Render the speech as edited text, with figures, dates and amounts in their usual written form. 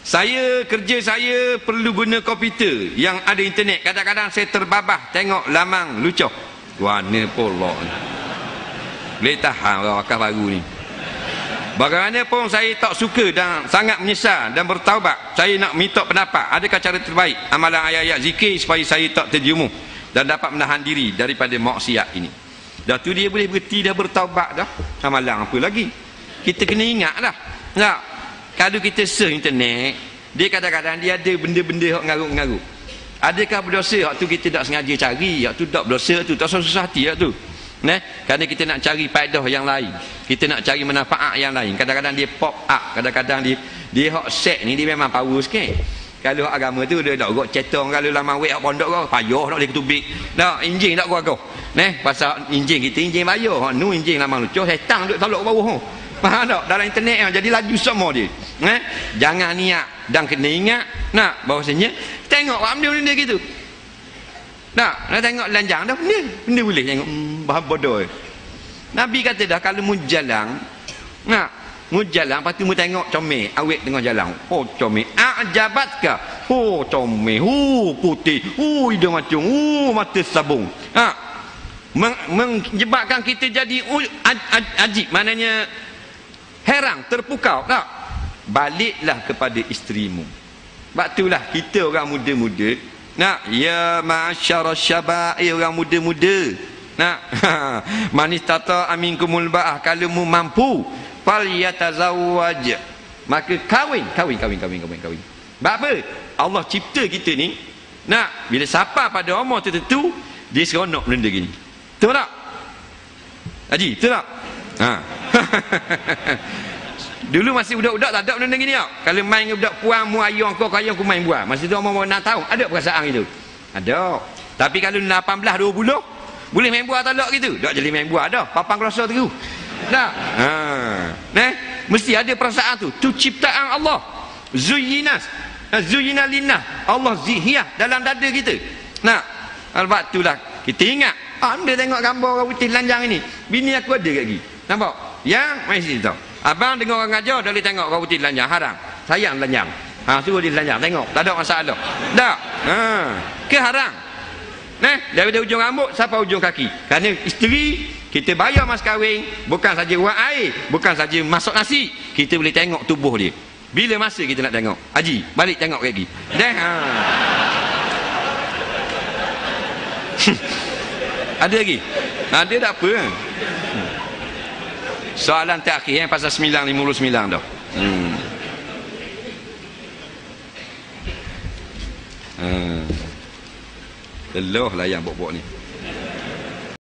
Kerja saya perlu guna komputer yang ada internet. Kadang-kadang saya terbabah tengok lamang lucuh. Warna pula ni. Boleh tahan wakaf baru ni. Bagaimanapun saya tak suka dan sangat menyesal dan bertaubat. Saya nak minta pendapat. Adakah cara terbaik amalan ayat-ayat zikir supaya saya tak terjerumus dan dapat menahan diri daripada maksiat ini? Dah tu dia boleh berhenti dah, bertaubat dah. Amalan apa lagi? Kita kena ingat dah. Tak? Kalau kita search internet, dia kadang-kadang dia ada benda-benda yang ngarut-ngarut. Adakah berdosa? Hak tu kita tak sengaja cari. Hak tu tak berdosa, tu tak susah hati hak tu. Kerana kita nak cari faedah yang lain, kita nak cari manfaat yang lain. Kadang-kadang dia pop up, kadang-kadang dia hak set ni dia memang power sikit. Kalau hak agama tu dia tak gok cetong, kalau lama wek hak pondok kau payah tak boleh ketubik. Tak enjin tak gua. Pasal enjin kita enjin bayar. Hak nu enjin lama lucu, setang duk tolak bawah. Faham tak? Dalam internet jadi laju semua dia. Jangan niat dan kena ingat nak bahawasanya tengok benda-benda gitu. Nak tengok lanjang dah benda boleh tengok bahan bodoh. Nabi kata dah kalau mu jalan, lepas tu mu tengok comel awet tengah jalan. Oh comel, ajabatka. Oh comel, putih, hidung macam, mata sabung. Menyebabkan kita jadi ajib, maknanya heran, terpukau. Tak? Baliklah kepada isterimu. Sebab itulah kita orang muda-muda, ya masyarakat syabab, orang muda-muda, man istata aminkumul ba'ah, kalau mu mampu falyatazawwaj, maka kahwin. Sebab apa? Allah cipta kita ni, bila sampai pada umur tertentu dia seronok benda gini. Betul tak? Haji, betul tak? Dulu masih budak-budak tak ada benda gini tak? Kalau main dengan budak puang, mu ayah kau main buah. Masa tu umur 6 tahun, ada perasaan itu? Ada. Tapi kalau 18-20 boleh main buah tak gitu? Tak jadi main buah dah. Papang rasa tu. Tak? Mesti ada perasaan tu. Tu ciptaan Allah. Zuyyina linnah. Allah zihiyah dalam dada kita. Sebab itulah kita ingat. Anda tengok gambar orang putih lanjang ini. Bini aku ada kat lagi. Nampak? Yang main sini tau. Abang dengar orang ajar dah boleh tengok orang putih lanjang. Haram. Sayang lanjang. Suruh dia lanjang. Tengok. Tak ada masalah. Tak? Ke haram? Daripada ujung rambut sampai ujung kaki. Kerana isteri kita bayar mas kahwin, bukan saja buat air, bukan saja masak nasi, kita boleh tengok tubuh dia. Bila masa kita nak tengok? Haji, balik tengok lagi. Ada lagi? Ada tak apa kan? Soalan terakhir pasal 959 dah. Telah lah yang bok-bok ni.